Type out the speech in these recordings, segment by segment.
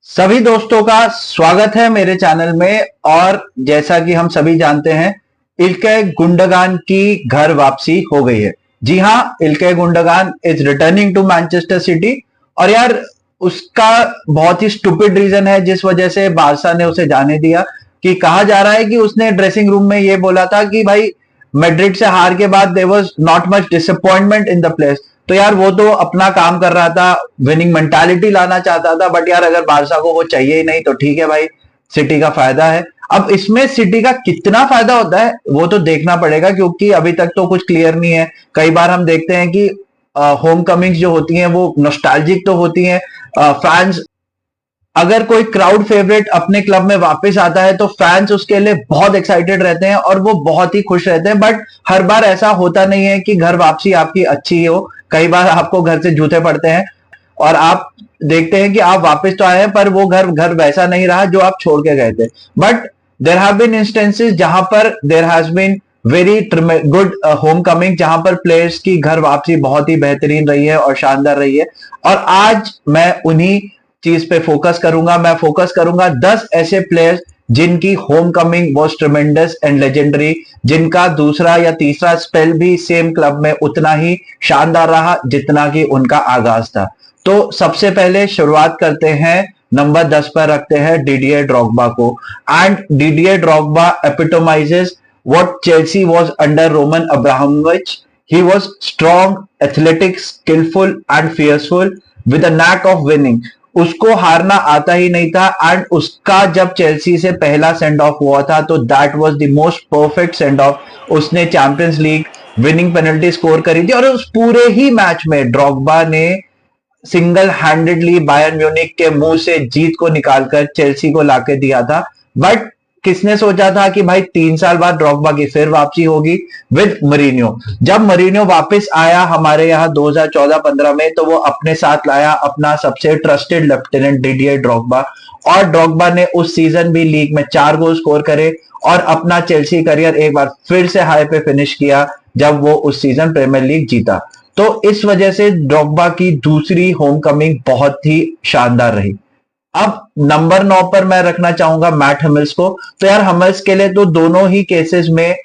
सभी दोस्तों का स्वागत है मेरे चैनल में। और जैसा कि हम सभी जानते हैं, इल्कay गुंडोगान की घर वापसी हो गई है। जी हां, Ilkay Gundogan is returning to Manchester City. और यार, उसका बहुत ही स्टूपिड रीजन है जिस वजह से बारसा ने उसे जाने दिया। कि कहा जा रहा है कि उसने ड्रेसिंग रूम में ये बोला था कि भाई, मैड्रिड से हार के बाद there was not much disappointment in the place. तो यार, वो तो अपना काम कर रहा था, विनिंग मेंटालिटी लाना चाहता था। बट यार, अगर बारसा को वो चाहिए ही नहीं तो ठीक है भाई, सिटी का फायदा है। अब इसमें सिटी का कितना फायदा होता है वो तो देखना पड़ेगा, क्योंकि अभी तक तो कुछ क्लियर नहीं है। कई बार हम देखते हैं कि होम कमिंग्स जो होती हैं वो नॉस्टैल्जिक तो होती हैं। फैंस, अगर कोई क्राउड फेवरेट अपने क्लब में वापस आता है तो फैंस उसके लिए बहुत एक्साइटेड रहते हैं और वो बहुत ही खुश रहते हैं। बट हर बार ऐसा होता नहीं है कि घर वापसी आपकी अच्छी हो। कई बार आपको घर से जूते पड़ते हैं और आप देखते हैं कि आप वापस तो आए हैं पर वो घर घर वैसा नहीं रहा जो आप छोड़ के गए थे। But there have been instances जहां पर there has been very good homecoming, जहां पर प्लेयर्स की घर वापसी बहुत ही बेहतरीन रही है और शानदार रही है। और आज मैं उन्हीं चीज पे फोकस करूंगा। मैं फोकस करूंगा 10 ऐसे प्लेयर्स जिनकी home coming was tremendous and legendary, जिनका दूसरा या तीसरा स्पेल भी सेम क्लब में उतना ही शानदार रहा जितना कि उनका आगाज था। तो सबसे पहले शुरुआत करते हैं, नंबर 10 पर रखते हैं डिडिये ड्रॉग्बा को। And Didier Drogba epitomises what Chelsea was under Roman Abramovich. He was strong, athletic, skilful and fearful with a knack of winning. उसको हारना आता ही नहीं था। एंड उसका जब चेल्सी से पहला सेंड ऑफ हुआ था तो that was the most perfect send off. उसने Champions League winning penalty score करी थी और उस पूरे ही मैच में ड्रॉग्बा ने सिंगल हैंडेडली बायर्न म्यूनिख के मुंह से जीत को निकालकर चेल्सी को लाके दिया था। बट किसने सोचा था कि भाई 3 साल बाद ड्रॉग्बा की फिर वापसी होगी विद मरीनियो। जब मरीनियो वापस आया हमारे यहाँ 2014-15 में, तो वो अपने साथ लाया अपना सबसे ट्रस्टेड लेफ्टिनेंट डिडिये ड्रॉग्बा। और ड्रॉग्बा ने उस सीजन भी लीग में 4 गोल स्कोर करे और अपना चेल्सी करियर एक बार फिर से हाई पे फिनिश किया जब वो उस सीजन प्रीमियर लीग जीता। तो इस वजह से ड्रॉग्बा की दूसरी होम कमिंग बहुत ही शानदार रही। अब नंबर 9 पर मैं रखना चाहूंगा मैट हमिल्स को। तो यार, हमिल्स के लिए तो दोनों ही केसेस में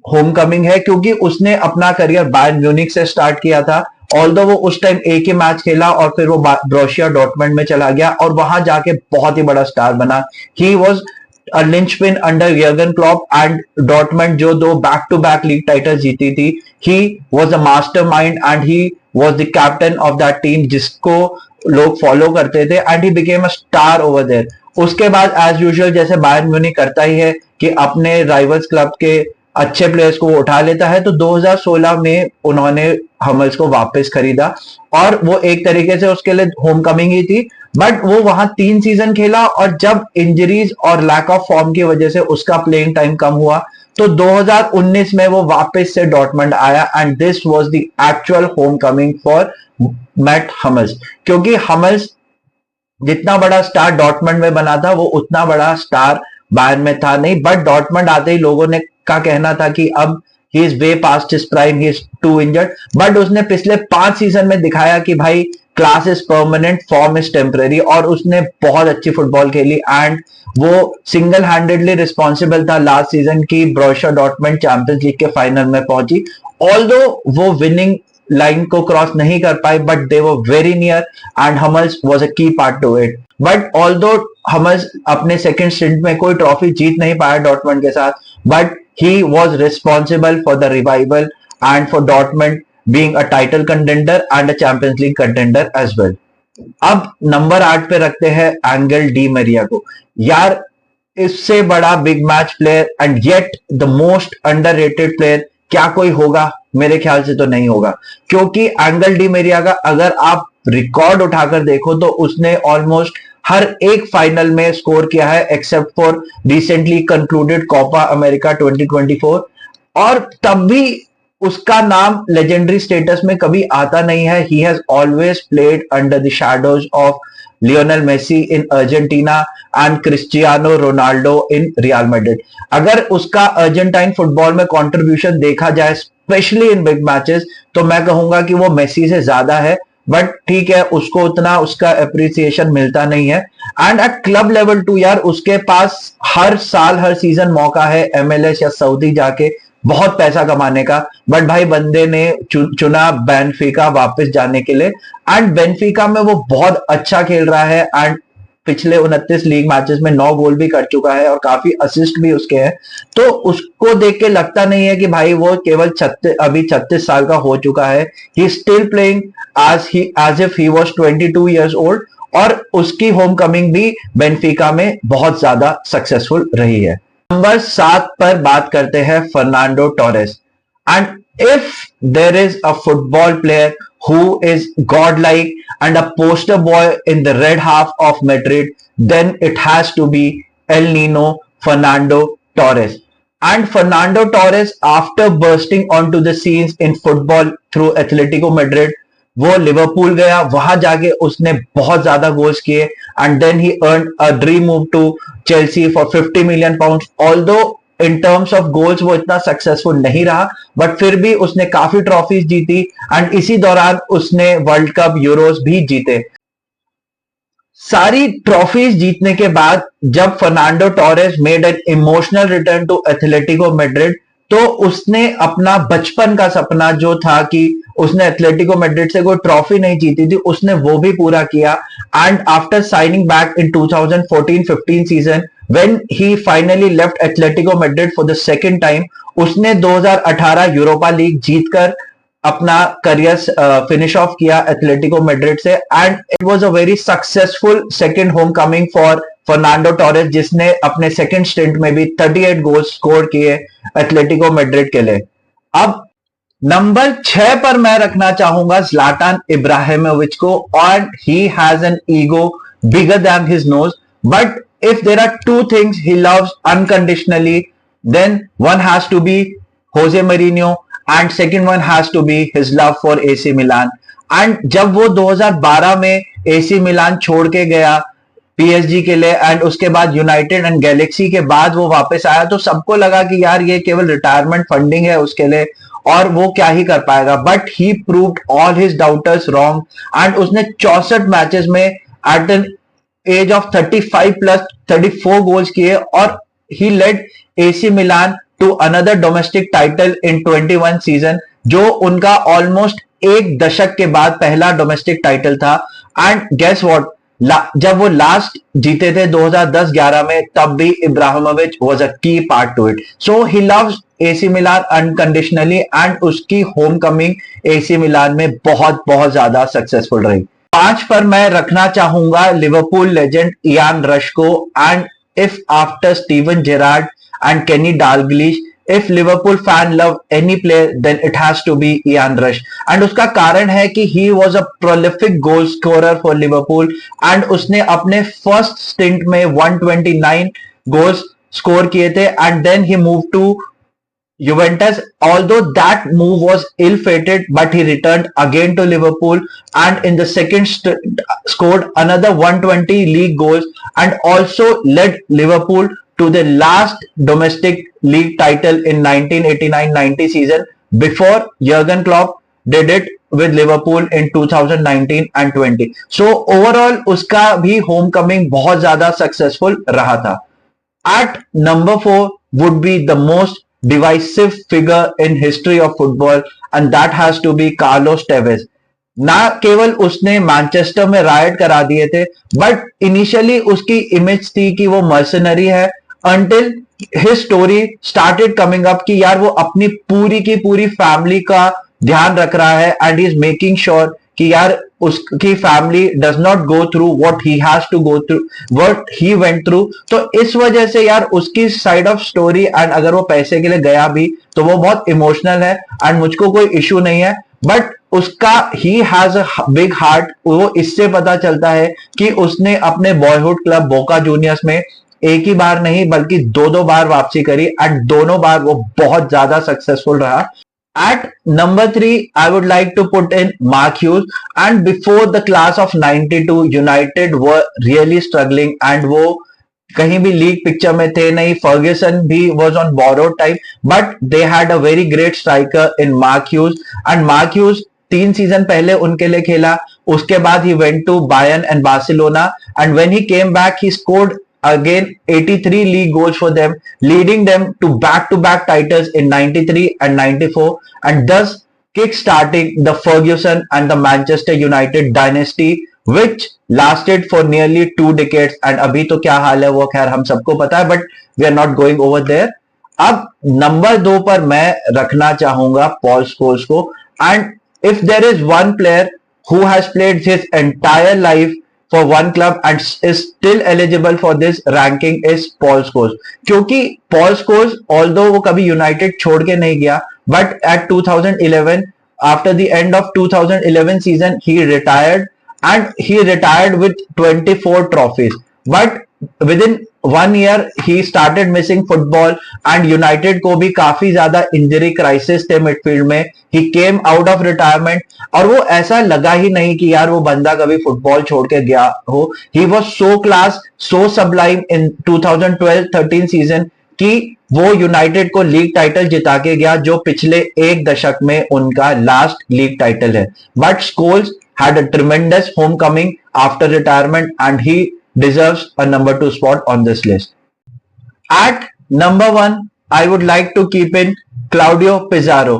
होम कमिंग है, क्योंकि उसने अपना करियर बायर्न म्यूनिख से स्टार्ट किया था। ऑल्दो वो उस टाइम एक ही मैच खेला और फिर वो ब्रोसिया डॉर्टमंड में चला गया और वहां जाके बहुत ही बड़ा स्टार बना। He was a linchpin under Jurgen Klopp and Dortmund जो 2 back to back league title जीती थी। He was a mastermind and he was the captain of that team जिसको लोग फॉलो करते थे and he became a star over there। उसके बाद as usual जैसे बायर्न म्यूनिख करता ही है कि अपने राइवल्स क्लब के अच्छे प्लेयर्स को वो उठा लेता है। तो 2016 में उन्होंने हमिल्स को वापस खरीदा और वो एक तरीके से उसके लिए होम कमिंग ही थी। बट वो वहां 3 सीजन खेला और जब इंजरीज और लैक ऑफ फॉर्म की वजह से उसका प्लेइंग टाइम कम हुआ तो 2019 में वो वापस से डॉर्टमंड आया and this was the actual homecoming for Mats Hummels. क्योंकि हमिल्स जितना बड़ा स्टार डॉर्टमंड में बना था वो उतना बड़ा स्टार बायर्न में था नहीं। बट डॉर्टमंड आते ही लोगों ने का कहना था कि अब he is way past his prime, he is too injured. But उसने पिछले 5 सीजन में दिखाया कि भाई, class is permanent, form is temporary. और उसने बहुत अच्छी फुटबॉल खेली एंड वो सिंगल हैंडेडली रिस्पॉन्सिबल था लास्ट सीजन की ब्रोसिया डॉर्टमंड चैंपियंस लीग के फाइनल में पहुंची। ऑल्दो वो विनिंग लाइन को क्रॉस नहीं कर पाए but they were very near and Hummels was a key part to it. But although Hummels अपने सेकंड स्टिंट में कोई ट्रॉफी जीत नहीं पाया डॉर्टमंड के साथ, but he was responsible for the revival and for Dortmund being a title contender and a Champions League contender as well। अब number 8 पे रखते हैं एंगल डी मरिया को। यार, इससे बड़ा big match player and yet the most underrated player क्या कोई होगा? मेरे ख्याल से तो नहीं होगा, क्योंकि एंगल डी मरिया का अगर आप रिकॉर्ड उठाकर देखो तो उसने ऑलमोस्ट हर एक फाइनल में स्कोर किया है except for recently concluded Copa America 2024। और तब भी उसका नाम लेजेंडरी स्टेटस में कभी आता नहीं है। He has always played under the shadows of Lionel Messi in Argentina and Cristiano Ronaldo in Real Madrid. अगर उसका अर्जेंटाइन फुटबॉल में कंट्रीब्यूशन देखा जाए स्पेशली इन बिग मैचेस तो मैं कहूंगा कि वो मेसी से ज्यादा है। बट ठीक है, उसको उतना उसका अप्रिसिएशन मिलता नहीं है। And at club level too यार उसके पास हर साल हर सीजन मौका है MLS या सऊदी जाके बहुत पैसा कमाने का, बट भाई बंदे ने चुना बेनफिका वापस जाने के लिए। एंड बेनफिका में वो बहुत अच्छा खेल रहा है एंड पिछले 29 लीग मैचेस में 9 गोल भी कर चुका है और काफी असिस्ट भी उसके हैं। तो उसको देख के लगता नहीं है कि भाई वो केवल 36 साल का हो चुका है। He still playing as if he was 22 years old, और उसकी होम कमिंग भी बेनफिका में बहुत ज्यादा सक्सेसफुल रही है। नंबर 7 पर बात करते हैं Fernando Torres. And if there is a football player who is godlike and a poster boy in the red half of Madrid, then it has to be El Nino Fernando Torres. And Fernando Torres, after bursting onto the scenes in football through Atletico Madrid, वो Liverpool गया, वहां जाके उसने बहुत ज्यादा goals किए and then he earn a dream move to Chelsea for 50 million pound. Although in terms of goals वो इतना सक्सेसफुल नहीं रहा, बट फिर भी उसने काफी ट्रॉफीज जीती एंड इसी दौरान उसने वर्ल्ड कप यूरोस भी जीते। सारी ट्रॉफीज जीतने के बाद जब Fernando Torres made an emotional return to Atletico Madrid, तो उसने अपना बचपन का सपना जो था कि उसने एथलेटिको मैड्रिड से कोई ट्रॉफी नहीं जीती थी, उसने वो भी पूरा किया। And after signing back in 2014-15 season when he finally left Atletico Madrid for the second time, उसने 2018 यूरोपा लीग जीतकर अपना करियर फिनिश ऑफ किया एथलेटिको मैड्रिड से। And it was a very successful second home coming for Fernando Torres, जिसने अपने second stint में भी 38 goal score किए एथलेटिको मैड्रिड के लिए। अब नंबर 6 पर मैं रखना चाहूंगा ज़्लातान इब्राहिमोविच को, और he has an ego bigger than his nose, but if there are two things he loves unconditionally, then one has to be Jose Mourinho and second one has to be his love for AC Milan. And जब वो 2012 में AC Milan छोड़ के गया PSG के लिए and उसके बाद यूनाइटेड एंड गैलेक्सी के बाद वो वापस आया, तो सबको लगा कि यार ये केवल रिटायरमेंट फंडिंग है उसके लिए और वो क्या ही कर पाएगा, but he proved all his doubters wrong. And उसने 64 मैचेस में at an age of 35 plus 34 goals किए और he led AC Milan to another domestic title in 21 season, जो उनका ऑलमोस्ट एक दशक के बाद पहला डोमेस्टिक टाइटल था। एंड गेस व्हाट, जब वो लास्ट जीते थे 2010-11 में, तब भी Ibrahimovic was a key part to it. So he loves AC Milan unconditionally and उसकी होम कमिंग AC मिलान में बहुत बहुत ज्यादा सक्सेसफुल रही। 5 पर मैं रखना चाहूंगा लिवरपूल लेजेंड इयान रश को। And if after Steven Gerrard and Kenny Dalglish, if Liverpool fan love any player, then it has to be Ian Rush. And उसका कारण है कि he was a prolific goal scorer for Liverpool and उसने अपने first stint में 129 goals score किए थे and then he moved to Juventus. Although that move was ill-fated, but he returned again to Liverpool and in the second scored another 120 league goals and also led Liverpool to the last domestic league title in 1989-90 season before Jurgen Klopp did it with Liverpool in 2019 and 20. So overall उसका भी homecoming बहुत ज्यादा successful रहा था। At number 4 would be the most divisive figure in history of football and that has to be Carlos Tevez. ना केवल उसने Manchester में राइट करा दिए थे, बट इनिशियली उसकी इमेज थी कि वो मर्सनरी है, until his story started coming up कि यार वो अपनी पूरी की पूरी फैमिली का ध्यान रख रहा है एंड इज मेकिंग श्योर कि यार उसकी family does not go through what he has to go through, what he went through. तो इस वजह से यार उसकी साइड ऑफ स्टोरी, एंड अगर वो पैसे के लिए गया भी तो वो बहुत इमोशनल है एंड मुझको कोई इशू नहीं है, बट उसका he has a big heart. वो इससे पता चलता है कि उसने अपने बॉयहुड क्लब बोका जूनियर्स में एक ही बार नहीं बल्कि दो बार वापसी करी एंड दोनों बार वो बहुत ज्यादा सक्सेसफुल रहा। At number 3, I would like to put in Mark Hughes. And before the class of 92, United were really struggling and वो कहीं भी लीग पिक्चर में थे नहीं। फर्ग्यूसन भी was on borrowed time, but they had a very great striker in Mark Hughes. And Mark Hughes 3 season पहले उनके लिए खेला, उसके बाद he went to Bayern and Barcelona, and when he came back he scored again 83 league goals for them, leading them to back titles in 93 and 94, and thus kick-starting the Ferguson and the Manchester United dynasty, which lasted for nearly 2 decades. And अभी तो क्या हाल है वो खैर हम सबको पता है, but we are not going over there. अब नंबर 2 पर मैं रखना चाहूंगा पॉल स्कोल्स को, and if there is one player who has played his entire life for one club and is still eligible for this ranking is Paul Scholes. क्योंकि Paul Scholes, although वो कभी United छोड़ के नहीं गया, but at 2011, after the end of 2011 season, he retired, and he retired with 24 trophies. But within 1 year he started missing football, and United को भी काफी ज्यादा इंजरी क्राइसिस थे मिडफील्ड में. He came out of retirement, और वो ऐसा लगा ही नहीं कि यार वो बंदा कभी फुटबॉल छोड़ के गया हो. He was so class, so sublime in 2012-13 season कि वो यूनाइटेड को लीग टाइटल जिता के गया, जो पिछले एक दशक में उनका लास्ट लीग टाइटल है. But Scholes had a tremendous homecoming after retirement, and he deserves a number 2 spot on this list. At number 1, I would like to keep in Claudio Pizarro.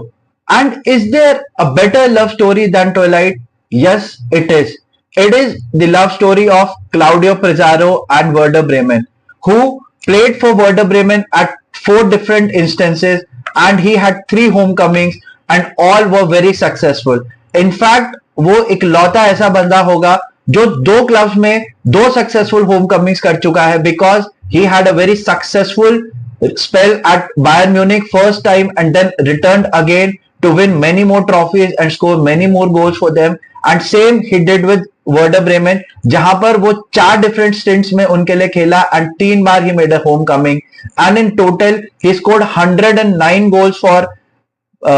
And is there a better love story than Twilight? Yes, it is. It is the love story of Claudio Pizarro and Werder Bremen, who played for Werder Bremen at 4 different instances, and he had 3 homecomings, and all were very successful. In fact, वो इकलौता ऐसा बंदा होगा जो 2 clubs में 2 successful home Cummings कर चुका है, because he had a very successful spell at Bayern Munich first time, and then returned again to win many more trophies and score many more goals for them. And same he did with Werder Bremen, जहां पर वो 4 different stints में उनके लिए खेला, and 3 bar he made a homecoming, and in total he scored 109 goals for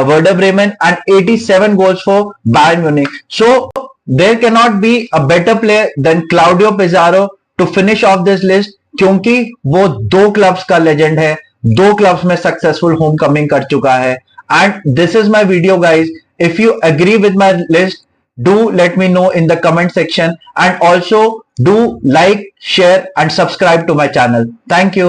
Werder Bremen and 87 goals for Bayern Munich. So there cannot be a better player than Claudio Pizarro to finish off this list, क्योंकि वो 2 clubs का legend है, 2 clubs में successful home coming कर चुका है. And this is my video guys. If you agree with my list, do let me know in the comment section, and also do like, share and subscribe to my channel. Thank you.